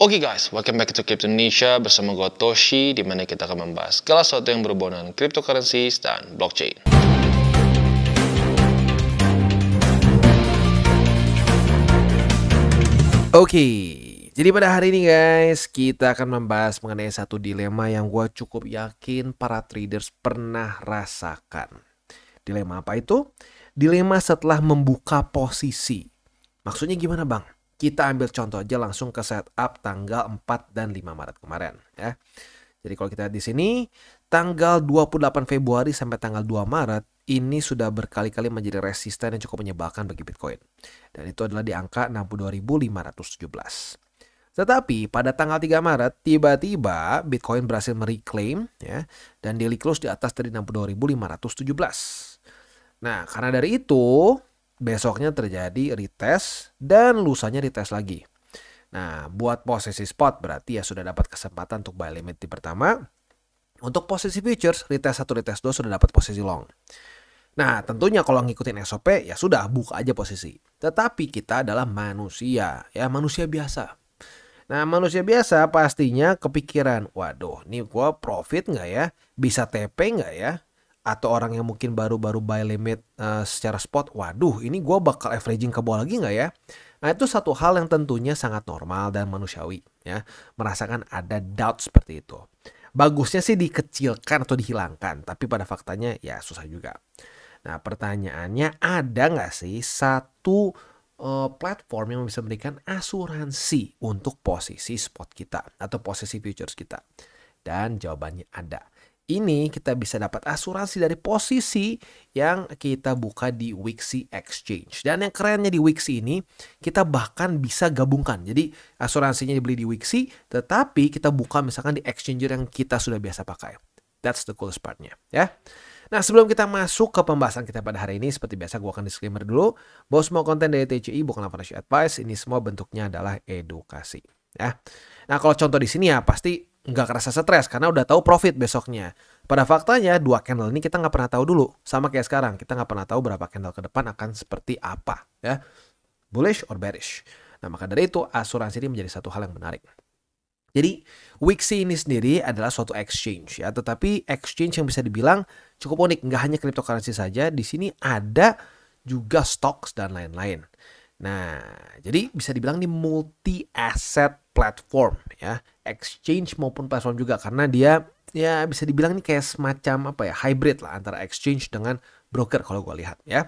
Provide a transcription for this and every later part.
Oke guys, welcome back to Crypto Indonesia bersama gue Toshi, di mana kita akan membahas segala sesuatu yang berhubungan dengan cryptocurrencies dan blockchain. Oke, jadi pada hari ini guys, kita akan membahas mengenai satu dilema yang gue cukup yakin para traders pernah rasakan. Dilema apa itu? Dilema setelah membuka posisi. Maksudnya gimana bang? Kita ambil contoh aja langsung ke setup tanggal 4 dan 5 Maret kemarin ya. Jadi kalau kita lihat di sini, tanggal 28 Februari sampai tanggal 2 Maret ini sudah berkali-kali menjadi resisten yang cukup menyebalkan bagi Bitcoin. Dan itu adalah di angka 62.517. Tetapi pada tanggal 3 Maret tiba-tiba Bitcoin berhasil mereclaim ya, dan daily close di atas dari 62.517. Nah, karena dari itu besoknya terjadi retest dan lusanya retest lagi. Nah, buat posisi spot berarti ya sudah dapat kesempatan untuk buy limit di pertama. Untuk posisi futures, retest 1, retest 2 sudah dapat posisi long. Nah, tentunya kalau ngikutin SOP ya sudah buka aja posisi. Tetapi kita adalah manusia, ya manusia biasa. Nah, manusia biasa pastinya kepikiran, waduh, ini gua profit nggak ya? Bisa TP nggak ya? Atau orang yang mungkin baru-baru buy limit secara spot, waduh ini gue bakal averaging ke bawah lagi nggak ya? Nah itu satu hal yang tentunya sangat normal dan manusiawi ya, merasakan ada doubt seperti itu. Bagusnya sih dikecilkan atau dihilangkan, tapi pada faktanya ya susah juga. Nah pertanyaannya, ada nggak sih satu platform yang bisa memberikan asuransi untuk posisi spot kita atau posisi futures kita? Dan jawabannya ada. Ini kita bisa dapat asuransi dari posisi yang kita buka di Wixi Exchange. Dan yang kerennya di Wixi ini, kita bahkan bisa gabungkan. Jadi asuransinya dibeli di Wixi, tetapi kita buka misalkan di exchanger yang kita sudah biasa pakai. That's the coolest partnya ya. Nah sebelum kita masuk ke pembahasan kita pada hari ini, seperti biasa gue akan disclaimer dulu bahwa semua konten dari TCI bukanlah financial advice. Ini semua bentuknya adalah edukasi ya. Nah kalau contoh di sini ya pasti nggak kerasa stres karena udah tahu profit besoknya. Pada faktanya dua candle ini kita nggak pernah tahu dulu. Sama kayak sekarang, kita nggak pernah tahu berapa candle ke depan akan seperti apa ya, bullish or bearish. Nah maka dari itu asuransi ini menjadi satu hal yang menarik. Jadi Wixi ini sendiri adalah suatu exchange ya, tetapi exchange yang bisa dibilang cukup unik. Nggak hanya cryptocurrency saja, di sini ada juga stocks dan lain-lain. Nah, jadi bisa dibilang ini multi asset platform ya, exchange maupun platform juga, karena dia ya bisa dibilang ini kayak semacam apa ya, hybrid lah antara exchange dengan broker kalau gue lihat ya.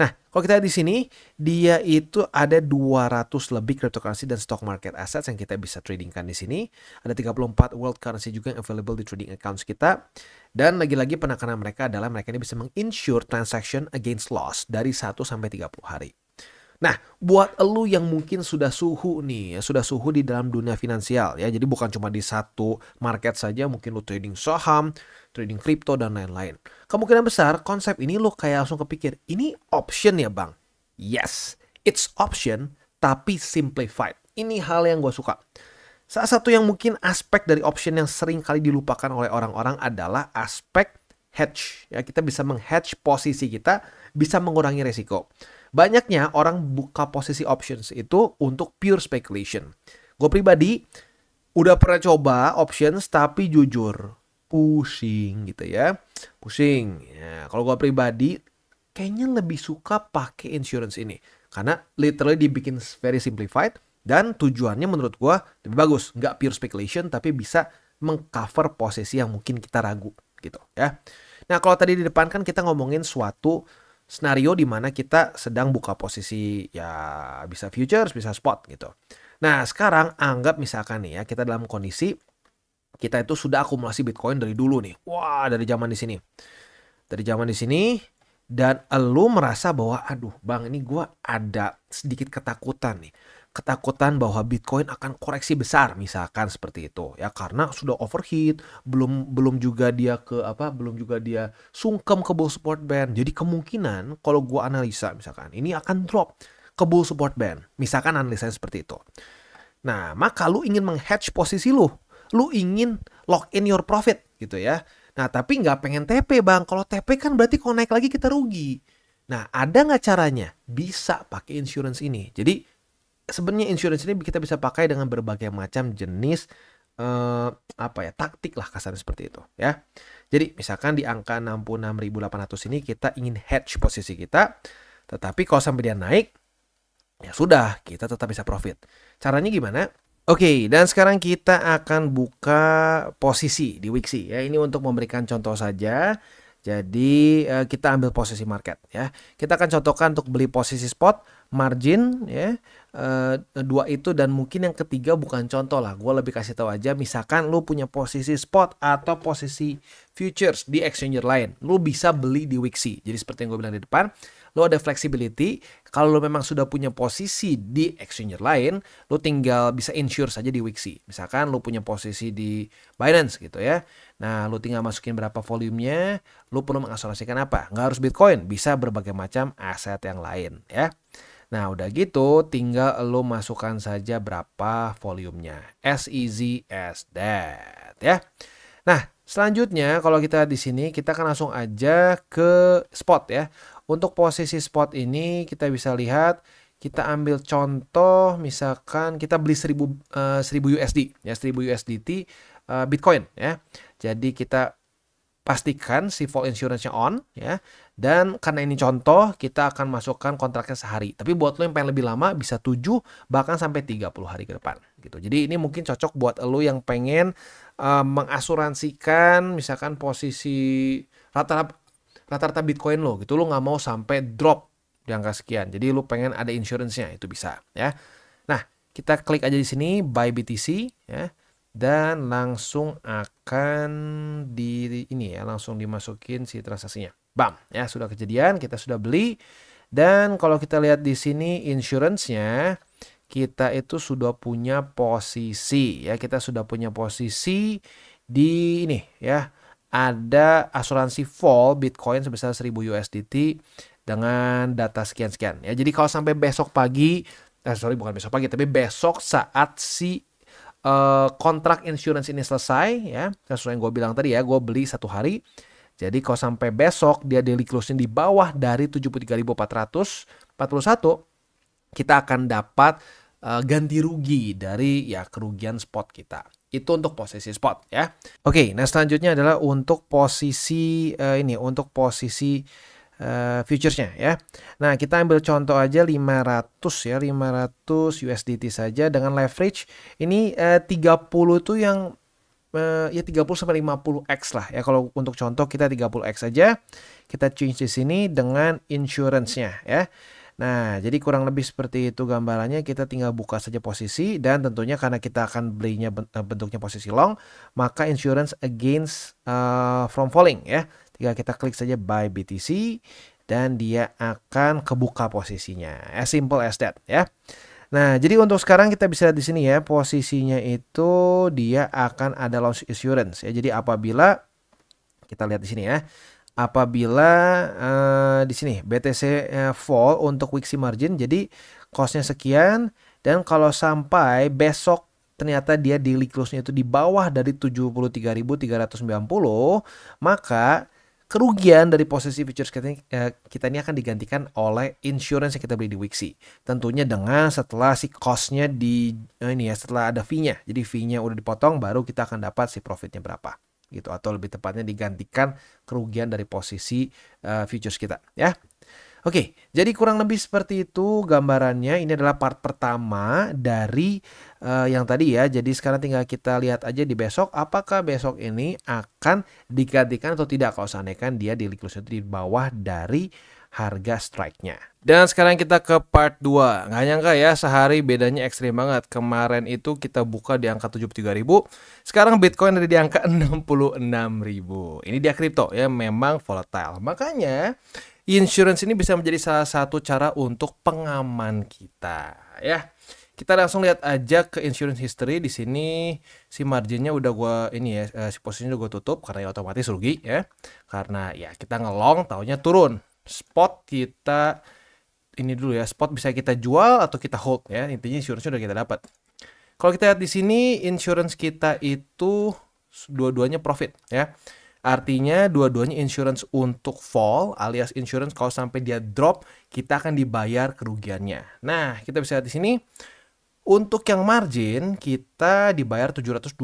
Nah, kalau kita lihat di sini, dia itu ada 200 lebih cryptocurrency dan stock market assets yang kita bisa tradingkan di sini. Ada 34 world currency juga yang available di trading accounts kita. Dan lagi-lagi penekanan mereka adalah mereka ini bisa menginsure transaction against loss dari 1 sampai 30 hari. Nah, buat elu yang mungkin sudah suhu nih, sudah suhu di dalam dunia finansial ya. Jadi bukan cuma di satu market saja, mungkin lu trading saham, trading kripto dan lain-lain. Kemungkinan besar konsep ini lu kayak langsung kepikir, ini option ya bang? Yes, it's option tapi simplified. Ini hal yang gue suka. Salah satu yang mungkin aspek dari option yang sering kali dilupakan oleh orang-orang adalah aspek hedge. Ya, kita bisa meng-hedge posisi kita, bisa mengurangi resiko. Banyaknya orang buka posisi options itu untuk pure speculation. Gue pribadi udah pernah coba options tapi jujur pusing gitu ya. Pusing. Ya, kalau gue pribadi kayaknya lebih suka pakai insurance ini. Karena literally dibikin very simplified dan tujuannya menurut gue lebih bagus. Nggak pure speculation tapi bisa mengcover posisi yang mungkin kita ragu gitu ya. Nah kalau tadi di depan kan kita ngomongin suatu scenario di mana kita sedang buka posisi ya bisa futures, bisa spot gitu. Nah sekarang anggap misalkan nih ya kita dalam kondisi kita itu sudah akumulasi Bitcoin dari dulu nih. Wah dari zaman di sini. Dari zaman di sini dan lu merasa bahwa aduh bang ini gue ada sedikit ketakutan nih. Ketakutan bahwa Bitcoin akan koreksi besar misalkan seperti itu ya, karena sudah overheat, belum juga dia sungkem ke bull support band. Jadi kemungkinan kalau gua analisa misalkan ini akan drop ke bull support band. Misalkan analisanya seperti itu. Nah, maka lu ingin meng-hedge posisi lu ingin lock in your profit gitu ya. Nah, tapi nggak pengen TP bang. Kalau TP kan berarti kalau naik lagi kita rugi. Nah, ada nggak caranya? Bisa pakai insurance ini. Jadi sebenarnya insurance ini kita bisa pakai dengan berbagai macam jenis taktik lah kasarnya seperti itu ya. Jadi misalkan di angka 66.800 ini kita ingin hedge posisi kita, tetapi kalau sampai dia naik ya sudah, kita tetap bisa profit. Caranya gimana? Oke, dan sekarang kita akan buka posisi di Wixi ya. Ini untuk memberikan contoh saja. Jadi kita ambil posisi market ya. Kita akan contohkan untuk beli posisi spot, margin ya. Dua itu, dan mungkin yang ketiga bukan contoh lah. Gue lebih kasih tahu aja. Misalkan lu punya posisi spot atau posisi futures di exchanger lain, lu bisa beli di Wixi. Jadi seperti yang gue bilang di depan, lu ada flexibility. Kalau lu memang sudah punya posisi di exchanger lain, lu tinggal bisa insure saja di Wixi. Misalkan lu punya posisi di Binance gitu ya. Nah, lu tinggal masukin berapa volumenya, lu perlu mengasuransikan apa. Nggak harus Bitcoin, bisa berbagai macam aset yang lain ya. Nah, udah gitu tinggal lu masukkan saja berapa volumenya. As easy as that ya. Nah, selanjutnya kalau kita di sini kita akan langsung aja ke spot ya. Untuk posisi spot ini kita bisa lihat, kita ambil contoh misalkan kita beli 1000 USD ya, 1000 USDT Bitcoin ya. Jadi kita pastikan si vol insurance-nya on ya. Dan karena ini contoh, kita akan masukkan kontraknya sehari. Tapi buat lo yang pengen lebih lama bisa 7 bahkan sampai 30 hari ke depan gitu. Jadi ini mungkin cocok buat lo yang pengen mengasuransikan misalkan posisi rata-rata Bitcoin lo gitu. Lo nggak mau sampai drop di angka sekian. Jadi lo pengen ada insurance-nya, itu bisa ya. Nah, kita klik aja di sini buy BTC ya. Dan langsung akan langsung dimasukin si transaksinya. Bam, ya sudah kejadian, kita sudah beli. Dan kalau kita lihat di sini insurance-nya, kita itu sudah punya posisi ya, kita sudah punya posisi di ini ya. Ada asuransi vol Bitcoin sebesar 1000 USDT dengan data sekian-sekian ya. Jadi kalau sampai besok pagi, bukan besok pagi, tapi besok saat si kontrak insurance ini selesai ya, sesuai yang gue bilang tadi ya, gue beli 1 hari. Jadi kalau sampai besok dia daily close-nya di bawah dari 73.441, kita akan dapat ganti rugi dari ya kerugian spot kita. Itu untuk posisi spot ya. Oke, nah selanjutnya adalah untuk posisi untuk posisi futuresnya ya. Nah, kita ambil contoh aja 500 USDT saja dengan leverage ini 30 tuh yang ya 30 sampai 50x lah ya. Kalau untuk contoh kita 30x saja. Kita change di sini dengan insurance-nya ya. Nah, jadi kurang lebih seperti itu gambarannya. Kita tinggal buka saja posisi, dan tentunya karena kita akan belinya bentuknya posisi long, maka insurance against from falling ya. Tinggal kita klik saja buy BTC dan dia akan kebuka posisinya. As simple as that ya. Nah, jadi untuk sekarang kita bisa lihat di sini ya, posisinya itu dia akan ada loss insurance ya. Jadi apabila kita lihat di sini ya, apabila di sini BTC fall untuk Wixi margin, jadi cost-nya sekian, dan kalau sampai besok ternyata dia daily close-nya itu di bawah dari 73.390, maka kerugian dari posisi futures kita ini akan digantikan oleh insurance yang kita beli di Wixi. Tentunya dengan setelah si cost-nya setelah ada fee-nya. Jadi fee-nya udah dipotong, baru kita akan dapat si profit-nya berapa gitu, atau lebih tepatnya digantikan kerugian dari posisi futures kita ya. Oke, jadi kurang lebih seperti itu gambarannya. Ini adalah part pertama dari yang tadi ya. Jadi sekarang tinggal kita lihat aja di besok, apakah besok ini akan digantikan atau tidak kalau seandainya dia daily close itu di bawah dari harga strike-nya. Dan sekarang kita ke part 2. Nggak nyangka ya, sehari bedanya ekstrim banget. Kemarin itu kita buka di angka 73.000, sekarang Bitcoin ada di angka 66.000. Ini dia kripto ya, memang volatile. Makanya insurance ini bisa menjadi salah satu cara untuk pengaman kita ya. Kita langsung lihat aja ke insurance history. Di sini si marginnya udah si posisinya udah gue tutup karena ya otomatis rugi ya. Karena ya kita ngelong taunya turun. Spot kita ini dulu ya, spot bisa kita jual atau kita hold ya. Intinya insurance udah kita dapat. Kalau kita lihat di sini insurance kita itu dua-duanya profit ya. Artinya dua-duanya insurance untuk fall, alias insurance kalau sampai dia drop, kita akan dibayar kerugiannya. Nah, kita bisa lihat di sini Untuk yang margin kita dibayar 725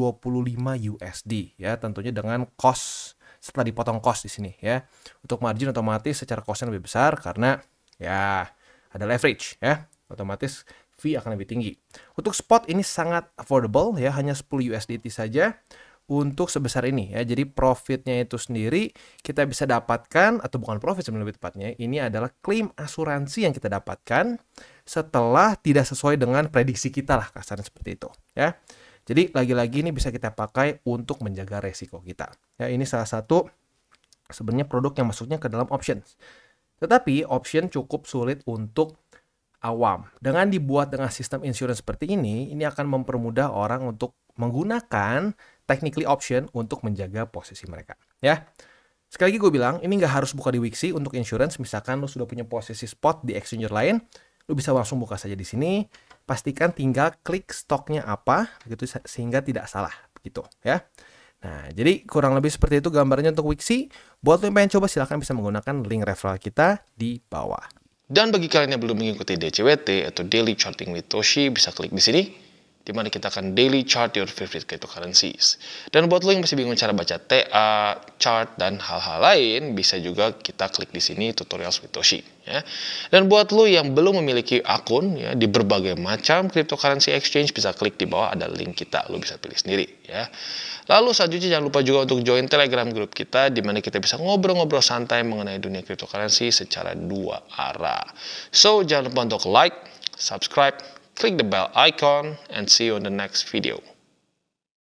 USD ya, tentunya dengan cost setelah dipotong cost di sini ya. Untuk margin otomatis secara costnya lebih besar karena ya ada leverage ya, otomatis fee akan lebih tinggi. Untuk spot ini sangat affordable ya, hanya 10 USDT saja untuk sebesar ini ya. Jadi profitnya itu sendiri kita bisa dapatkan, atau bukan profit sebenarnya lebih tepatnya, ini adalah klaim asuransi yang kita dapatkan setelah tidak sesuai dengan prediksi kita lah, kasarnya seperti itu ya. Jadi lagi-lagi ini bisa kita pakai untuk menjaga resiko kita ya. Ini salah satu sebenarnya produk yang masuknya ke dalam options. Tetapi option cukup sulit untuk awam. Dengan dibuat dengan sistem insurance seperti ini akan mempermudah orang untuk menggunakan technically option untuk menjaga posisi mereka ya. Sekali lagi gue bilang, ini nggak harus buka di Wixi untuk insurance. Misalkan lo sudah punya posisi spot di exchanger lain, lu bisa langsung buka saja di sini. Pastikan tinggal klik stoknya apa, gitu sehingga tidak salah, begitu ya. Nah, jadi kurang lebih seperti itu gambarnya untuk Wixi. Buat lo yang pengen coba, silahkan bisa menggunakan link referral kita di bawah. Dan bagi kalian yang belum mengikuti DCWT atau Daily Charting with Toshi, bisa klik di sini, di mana kita akan daily chart your favorite cryptocurrencies. Dan buat lo yang masih bingung cara baca TA, chart, dan hal-hal lain, bisa juga kita klik di sini tutorials with Toshi. Ya. Dan buat lo yang belum memiliki akun ya, di berbagai macam cryptocurrency exchange, bisa klik di bawah ada link kita, lo bisa pilih sendiri. Ya. Lalu selanjutnya jangan lupa juga untuk join Telegram group kita, di mana kita bisa ngobrol-ngobrol santai mengenai dunia cryptocurrency secara dua arah. So jangan lupa untuk like, subscribe, click the bell icon, and see you on the next video.